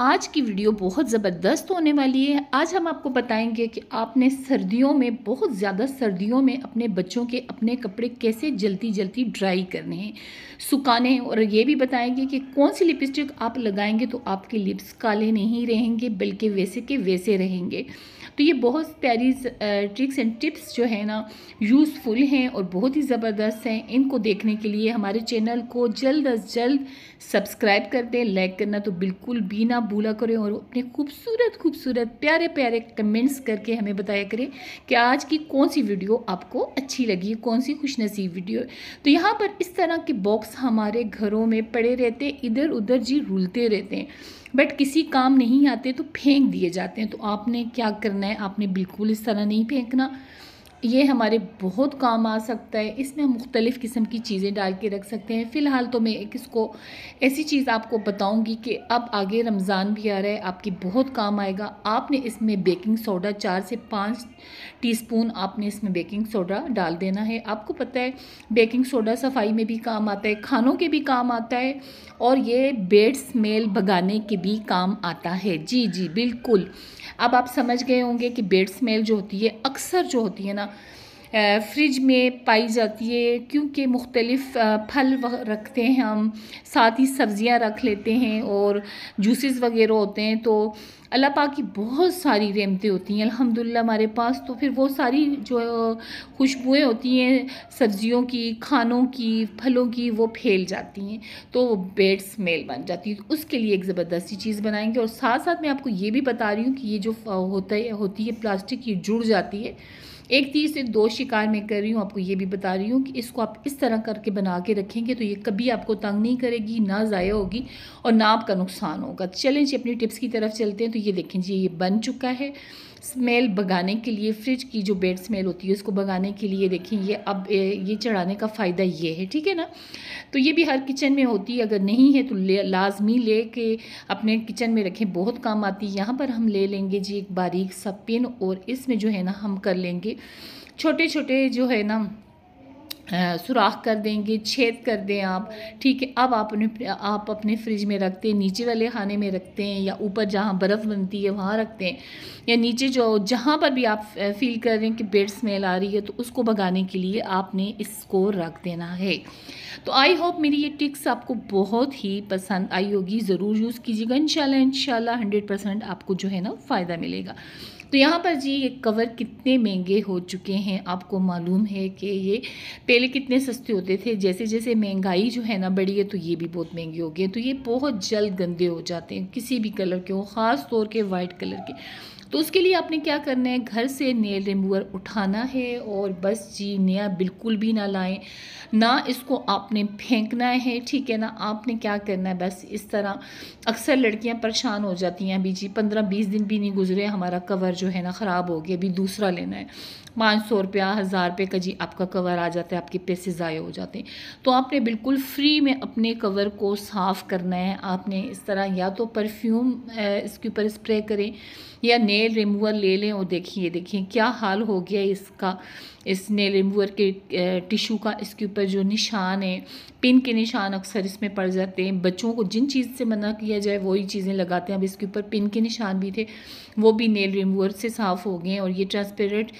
आज की वीडियो बहुत ज़बरदस्त होने वाली है। आज हम आपको बताएंगे कि आपने सर्दियों में, बहुत ज़्यादा सर्दियों में अपने बच्चों के अपने कपड़े कैसे जल्दी जल्दी ड्राई करने हैं, सुखाने हैं। और ये भी बताएंगे कि कौन सी लिपस्टिक आप लगाएंगे तो आपके लिप्स काले नहीं रहेंगे बल्कि वैसे के वैसे रहेंगे। तो ये बहुत प्यारी ट्रिक्स एंड टिप्स जो है ना, यूज़फुल हैं और बहुत ही ज़बरदस्त हैं। इनको देखने के लिए हमारे चैनल को जल्द अज जल्द सब्सक्राइब कर दें, लाइक करना तो बिल्कुल भी ना भूला करें और अपने खूबसूरत खूबसूरत प्यारे प्यारे कमेंट्स करके हमें बताया करें कि आज की कौन सी वीडियो आपको अच्छी लगी, कौन सी खुशनसीब वीडियो। तो यहाँ पर इस तरह के बॉक्स हमारे घरों में पड़े रहते, इधर उधर जी रुलते रहते हैं, बट किसी काम नहीं आते तो फेंक दिए जाते हैं। तो आपने क्या करना है, आपने बिल्कुल इस तरह नहीं फेंकना, ये हमारे बहुत काम आ सकता है। इसमें हम मुख्तलिफ़ किस्म की चीज़ें डाल के रख सकते हैं। फ़िलहाल तो मैं एक इसको ऐसी चीज़ आपको बताऊंगी कि अब आगे रमज़ान भी आ रहा है, आपकी बहुत काम आएगा। आपने इसमें बेकिंग सोडा 4 से 5 टीस्पून आपने इसमें बेकिंग सोडा डाल देना है। आपको पता है बेकिंग सोडा सफाई में भी काम आता है, खानों के भी काम आता है और ये बैड स्मेल भगाने के भी काम आता है। जी जी बिल्कुल। अब आप समझ गए होंगे कि बैड स्मेल जो होती है अक्सर जो होती है ना फ्रिज में पाई जाती है, क्योंकि मुख्तलिफ़ फल रखते हैं हम, साथ ही सब्ज़ियाँ रख लेते हैं और जूसेस वगैरह होते हैं। तो अल्लाह पाक की बहुत सारी रहमतें होती हैं अल्हम्दुलिल्लाह हमारे पास। तो फिर वो सारी जो खुशबुएँ होती हैं सब्ज़ियों की, खानों की, फलों की, वो फैल जाती हैं तो वो बैड स्मेल बन जाती है। तो उसके लिए एक ज़बरदस्ती चीज़ बनाएंगे। और साथ साथ मैं आपको ये भी बता रही हूँ कि ये जो होती है प्लास्टिक, ये जुड़ जाती है। एक तीर से दो शिकार मैं कर रही हूँ, आपको ये भी बता रही हूँ कि इसको आप इस तरह करके बना के रखेंगे तो ये कभी आपको तंग नहीं करेगी, ना ज़ाया होगी और ना आपका नुकसान होगा। चलें जी अपनी टिप्स की तरफ चलते हैं। तो ये देखें जी, ये बन चुका है। स्मेल भगाने के लिए, फ्रिज की जो बैड स्मेल होती है उसको भगाने के लिए देखें ये अब ये चढ़ाने का फ़ायदा ये है, ठीक है ना। तो ये भी हर किचन में होती है, अगर नहीं है तो लाजमी ले के अपने किचन में रखें, बहुत काम आती है। यहाँ पर हम ले लेंगे जी एक बारीक सा पिन और इसमें जो है ना हम कर लेंगे छोटे छोटे जो है ना सुराख कर देंगे, छेद कर दें आप, ठीक है। अब आप अपने फ्रिज में रखते हैं, नीचे वाले खाने में रखते हैं या ऊपर जहाँ बर्फ़ बनती है वहाँ रखते हैं, या नीचे जो जहाँ पर भी आप फील कर रहे हैं कि बैड स्मेल आ रही है तो उसको भगाने के लिए आपने इसको रख देना है। तो आई होप मेरी ये टिक्स आपको बहुत ही पसंद आई होगी, ज़रूर यूज़ कीजिएगा। इंशाल्लाह 100% आपको जो है ना फ़ायदा मिलेगा। तो यहाँ पर जी ये कवर कितने महंगे हो चुके हैं, आपको मालूम है कि ये पहले कितने सस्ते होते थे। जैसे जैसे महंगाई जो है ना बढ़ी है तो ये भी बहुत महंगे हो गए। तो ये बहुत जल्द गंदे हो जाते हैं, किसी भी कलर के हो, ख़ास तौर के वाइट कलर के। तो उसके लिए आपने क्या करना है, घर से नेल रिमूवर उठाना है और बस जी नया बिल्कुल भी ना लाएं, ना इसको आपने फेंकना है, ठीक है ना। आपने क्या करना है, बस इस तरह अक्सर लड़कियां परेशान हो जाती हैं, अभी जी 15-20 दिन भी नहीं गुजरे हमारा कवर जो है ना ख़राब हो गया, अभी दूसरा लेना है। 500 रुपया, 1000 रुपये का जी आपका कवर आ जाता है, आपके पैसे ज़ाया हो जाते हैं। तो आपने बिल्कुल फ्री में अपने कवर को साफ़ करना है। आपने इस तरह या तो परफ्यूम इसके ऊपर स्प्रे करें या नेल रिमूवर ले लें। और देखिए क्या हाल हो गया इसका, इस नेल रिमूवर के टिशू का, इसके ऊपर जो निशान है, पिन के निशान अक्सर इसमें पड़ जाते हैं। बच्चों को जिन चीज़ से मना किया जाए वही चीज़ें लगाते हैं। अब इसके ऊपर पिन के निशान भी थे, वो भी नेल रिमूवर से साफ़ हो गए हैं। और ये ट्रांसपेरेंट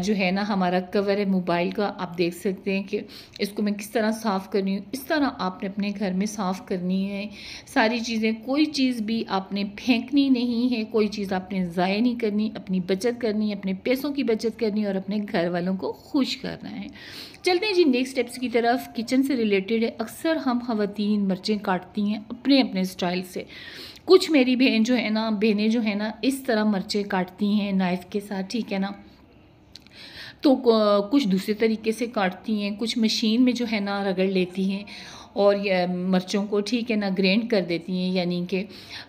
जो है ना हमारा कवर है मोबाइल का, आप देख सकते हैं कि इसको मैं किस तरह साफ़ कर रही हूँ। इस तरह आपने अपने घर में साफ़ करनी है सारी चीज़ें, कोई चीज़ भी आपने फेंकनी नहीं है, कोई चीज़ आपने ज़ाया नहीं करनी, अपनी बचत करनी है, अपने पैसों की बचत करनी है और अपने घर वालों को खुश करना है। चलते हैं जी नेक्स्ट स्टेप्स की तरफ, किचन से रिलेटेड है। अक्सर हम ख़वातीन मिर्चें काटती हैं अपने अपने स्टाइल से। कुछ मेरी बहनें जो है ना इस तरह मिर्चें काटती हैं नाइफ़ के साथ, ठीक है ना। तो कुछ दूसरे तरीके से काटती हैं, कुछ मशीन में जो है ना रगड़ लेती हैं और ये मिर्चों को, ठीक है ना, ग्राइंड कर देती हैं यानी कि।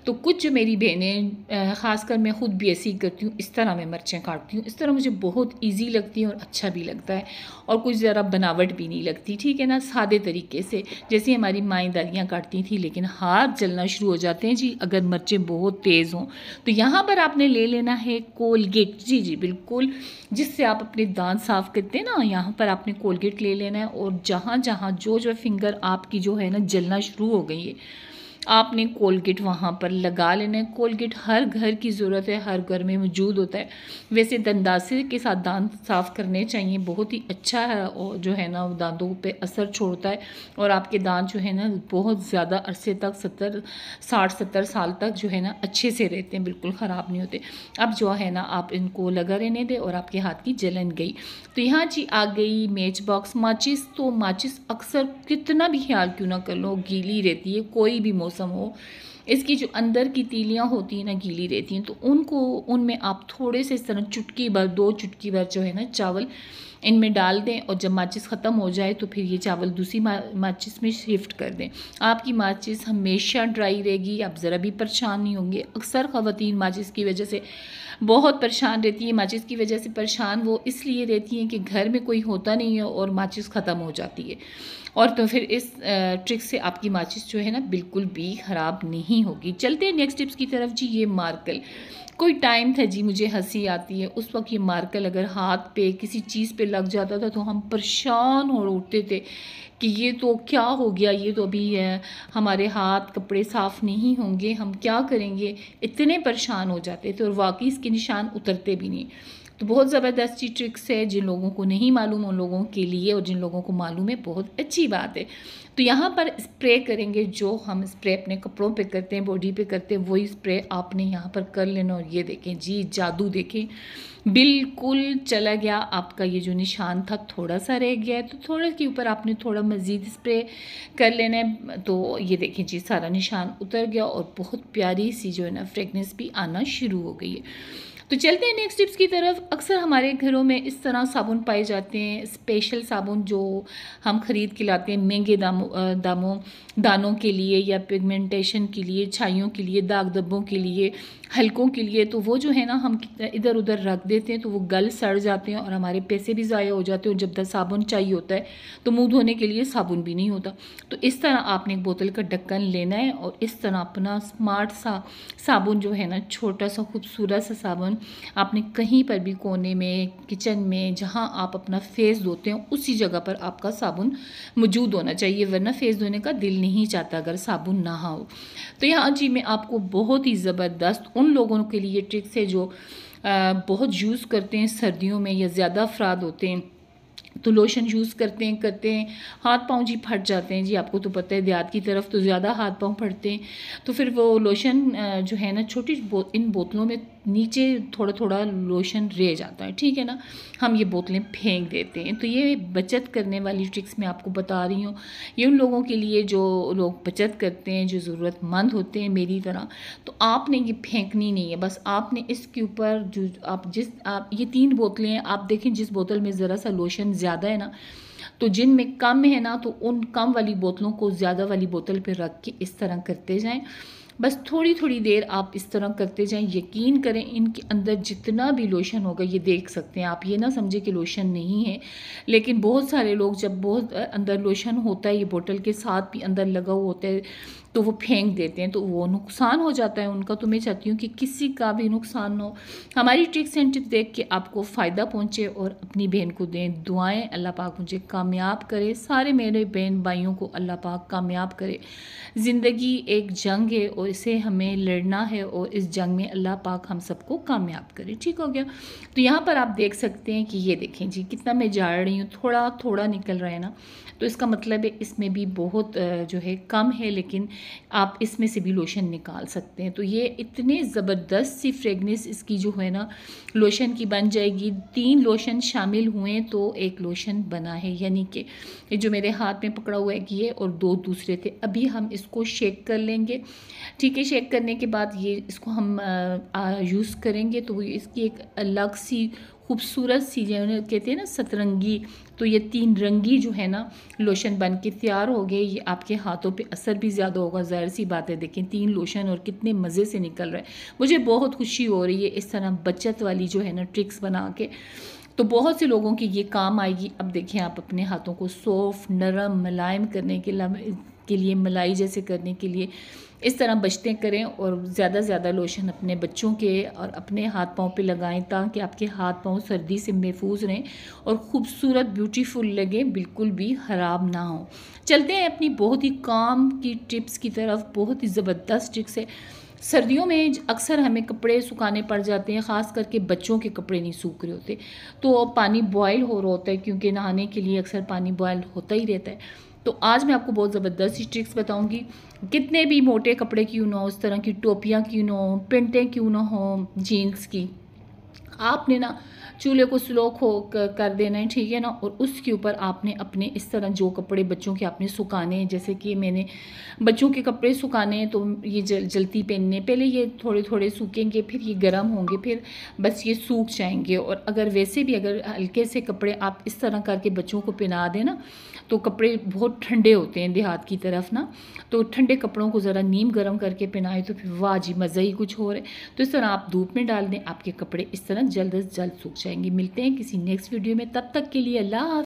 तो कुछ जो मेरी बहनें, ख़ासकर मैं ख़ुद भी ऐसी ही करती हूँ, इस तरह मैं मिर्चें काटती हूँ। इस तरह मुझे बहुत इजी लगती है और अच्छा भी लगता है और कुछ ज़रा बनावट भी नहीं लगती, ठीक है ना, सादे तरीके से जैसे हमारी माएँ दादियाँ काटती थी। लेकिन हाथ जलना शुरू हो जाते हैं जी अगर मिर्चें बहुत तेज़ हों। तो यहाँ पर आपने ले लेना है कोलगेट, जी जी बिल्कुल, जिससे आप अपने दांत साफ़ करते हैं ना, यहाँ पर आपने कोलगेट ले लेना है। और जहाँ जहाँ जो फिंगर आपकी जो है ना जलना शुरू हो गई है आपने कोलगेट वहाँ पर लगा लेना है। कोलगेट हर घर की ज़रूरत है, हर घर में मौजूद होता है। वैसे दंदासे के साथ दांत साफ़ करने चाहिए, बहुत ही अच्छा है और जो है ना वो दांतों पे असर छोड़ता है और आपके दांत जो है ना बहुत ज़्यादा अरसे तक 60-70 साल तक जो है ना अच्छे से रहते हैं, बिल्कुल ख़राब नहीं होते। अब जो है ना आप इनको लगा रहने दें और आपके हाथ की जलन गई। तो यहाँ जी आ गई मैच बॉक्स माचिस। तो माचिस अक्सर कितना भी ख्याल क्यों ना कर लो गीली रहती है, कोई भी मौसम हो। इसकी जो अंदर की तीलियाँ होती हैं ना गीली रहती हैं, तो उनमें आप थोड़े से इस तरह चुटकी भर, 2 चुटकी भर जो है ना चावल इनमें डाल दें और जब माचिस ख़त्म हो जाए तो फिर ये चावल दूसरी माचिस में शिफ्ट कर दें। आपकी माचिस हमेशा ड्राई रहेगी, आप ज़रा भी परेशान नहीं होंगे। अक्सर ख़वातीन माचिस की वजह से बहुत परेशान रहती है। माचिस की वजह से परेशान वो इसलिए रहती हैं कि घर में कोई होता नहीं है और माचिस ख़त्म हो जाती है, और तो फिर इस ट्रिक से आपकी माचिस जो है ना बिल्कुल भी ख़राब नहीं होगी। चलते हैं नेक्स्ट टिप्स की तरफ जी। ये मार्कल, कोई टाइम था जी, मुझे हंसी आती है, उस वक्त ये मार्कल अगर हाथ पे किसी चीज़ पे लग जाता था तो हम परेशान हो उठते थे कि ये तो क्या हो गया, ये तो अभी हमारे हाथ कपड़े साफ़ नहीं होंगे, हम क्या करेंगे, इतने परेशान हो जाते थे और वाकई इसके निशान उतरते भी नहीं। तो बहुत ज़बरदस्त सी ट्रिक्स है, जिन लोगों को नहीं मालूम उन लोगों के लिए, और जिन लोगों को मालूम है बहुत अच्छी बात है। तो यहाँ पर स्प्रे करेंगे, जो हम स्प्रे अपने कपड़ों पे करते हैं, बॉडी पे करते हैं, वही स्प्रे आपने यहाँ पर कर लेना। और ये देखें जी, जादू देखें, बिल्कुल चला गया। आपका ये जो निशान था थोड़ा सा रह गया है, तो थोड़े के ऊपर आपने थोड़ा मज़ीद स्प्रे कर लेना है। तो ये देखें जी, सारा निशान उतर गया और बहुत प्यारी सी जो है ना फ्रेगनेंस भी आना शुरू हो गई है। तो चलते हैं नेक्स्ट टिप्स की तरफ। अक्सर हमारे घरों में इस तरह साबुन पाए जाते हैं, स्पेशल साबुन जो हम ख़रीद के लाते हैं महंगे दानों के लिए, या पिगमेंटेशन के लिए, छाइयों के लिए, दाग धब्बों के लिए, हल्कों के लिए। तो वो जो है ना हम इधर उधर रख देते हैं, तो वो गल सड़ जाते हैं और हमारे पैसे भी ज़ाया हो जाते हैं। और जब तक साबुन चाहिए होता है तो मुँह धोने के लिए साबुन भी नहीं होता। तो इस तरह आपने एक बोतल का ढक्कन लेना है और इस तरह अपना स्मार्ट सा साबुन जो है ना, छोटा सा खूबसूरत सा साबुन, आपने कहीं पर भी कोने में, किचन में, जहां आप अपना फेस धोते हैं उसी जगह पर आपका साबुन मौजूद होना चाहिए, वरना फेस धोने का दिल नहीं चाहता अगर साबुन ना हो। तो यहाँ जी मैं आपको बहुत ही ज़बरदस्त उन लोगों के लिए ट्रिक्स है जो बहुत यूज़ करते हैं सर्दियों में, या ज़्यादा अफराद होते हैं तो लोशन यूज़ करते हैं हाथ पाँव जी फट जाते हैं जी। आपको तो पता है देहात की तरफ तो ज़्यादा हाथ पाँव फटते हैं, तो फिर वो लोशन जो है ना छोटी इन बोतलों में नीचे थोड़ा थोड़ा लोशन रह जाता है, ठीक है ना, हम ये बोतलें फेंक देते हैं। तो ये बचत करने वाली ट्रिक्स मैं आपको बता रही हूँ, ये उन लोगों के लिए जो लोग बचत करते हैं, जो ज़रूरतमंद होते हैं मेरी तरह। तो आपने ये फेंकनी नहीं है, बस आपने इसके ऊपर जो आप ये 3 बोतलें हैं, आप देखें जिस बोतल में ज़रा सा लोशन ज़्यादा है ना, तो जिनमें कम है ना, तो उन कम वाली बोतलों को ज़्यादा वाली बोतल पे रख के इस तरह करते जाएं। बस थोड़ी थोड़ी देर आप इस तरह करते जाएं, यकीन करें इनके अंदर जितना भी लोशन होगा, ये देख सकते हैं आप, ये ना समझे कि लोशन नहीं है, लेकिन बहुत सारे लोग जब बहुत अंदर लोशन होता है, ये बोतल के साथ भी अंदर लगा हुआ होता है, तो वो फेंक देते हैं, तो वो नुकसान हो जाता है उनका। तो मैं चाहती हूँ कि किसी का भी नुकसान ना हो। हमारी ट्रिक्स एंड टिप्स देख के आपको फ़ायदा पहुँचे और अपनी बहन को दें दुआएं। अल्लाह पाक मुझे कामयाब करे, सारे मेरे बहन भाइयों को अल्लाह पाक कामयाब करे। ज़िंदगी एक जंग है और इसे हमें लड़ना है, और इस जंग में अल्लाह पाक हम सबको कामयाब करे। ठीक हो गया। तो यहाँ पर आप देख सकते हैं कि ये देखें जी कितना मैं झाड़ रही हूँ, थोड़ा थोड़ा निकल रहा है ना, तो इसका मतलब है इसमें भी बहुत जो है कम है, लेकिन आप इसमें से भी लोशन निकाल सकते हैं। तो ये इतने ज़बरदस्त सी फ्रेगनेंस इसकी जो है ना लोशन की बन जाएगी। 3 लोशन शामिल हुए तो एक लोशन बना है, यानी कि ये जो मेरे हाथ में पकड़ा हुआ है कि ये, और 2 दूसरे थे। अभी हम इसको शेक कर लेंगे, ठीक है। शेक करने के बाद ये इसको हम यूज़ करेंगे, तो इसकी एक अलग सी खूबसूरत सी जो कहते हैं ना सतरंगी, तो ये 3 रंगी जो है ना लोशन बन के तैयार हो गए। ये आपके हाथों पे असर भी ज़्यादा होगा, ज़ाहिर सी बात है। देखें 3 लोशन और कितने मज़े से निकल रहा है, मुझे बहुत खुशी हो रही है इस तरह बचत वाली जो है ना ट्रिक्स बना के। तो बहुत से लोगों की ये काम आएगी। अब देखें आप अपने हाथों को सॉफ्ट, नरम, मुलायम करने के के लिए, मलाई जैसे करने के लिए इस तरह बचते करें और ज़्यादा से ज़्यादा लोशन अपने बच्चों के और अपने हाथ पाँव पे लगाएं ताकि आपके हाथ पाँव सर्दी से महफूज रहें और ख़ूबसूरत ब्यूटीफुल लगे, बिल्कुल भी ख़राब ना हो। चलते हैं अपनी बहुत ही काम की टिप्स की तरफ। बहुत ही ज़बरदस्त टिप्स है। सर्दियों में अक्सर हमें कपड़े सुखाने पड़ जाते हैं, ख़ास करके बच्चों के कपड़े नहीं सूख रहे होते, तो पानी बॉयल हो रहा होता है क्योंकि नहाने के लिए अक्सर पानी बॉयल होता ही रहता है। तो आज मैं आपको बहुत ज़बरदस्त ट्रिक्स बताऊंगी। कितने भी मोटे कपड़े क्यों ना हो, उस तरह की टोपियाँ क्यों ना हो, पेंटें क्यों ना हो जीन्स की, आपने ना चूल्हे को स्लो कर देना है, ठीक है ना। और उसके ऊपर आपने अपने इस तरह जो कपड़े बच्चों के आपने सुखाने हैं, जैसे कि मैंने बच्चों के कपड़े सुखाने हैं तो ये जल्दी पहनने, पहले ये थोड़े थोड़े सूखेंगे, फिर ये गर्म होंगे, फिर बस ये सूख जाएंगे। और अगर वैसे भी अगर हल्के से कपड़े आप इस तरह करके बच्चों को पहना दें ना, तो कपड़े बहुत ठंडे होते हैं देहात की तरफ ना, तो ठंडे कपड़ों को ज़रा नीम गर्म करके पहनाए तो फिर वाह जी मज़ा ही कुछ हो रहा है। तो इस तरह आप धूप में डाल दें, आपके कपड़े इस तरह जल्द से जल्द सूख जाएंगे। मिलते हैं किसी नेक्स्ट वीडियो में, तब तक के लिए अल्लाह।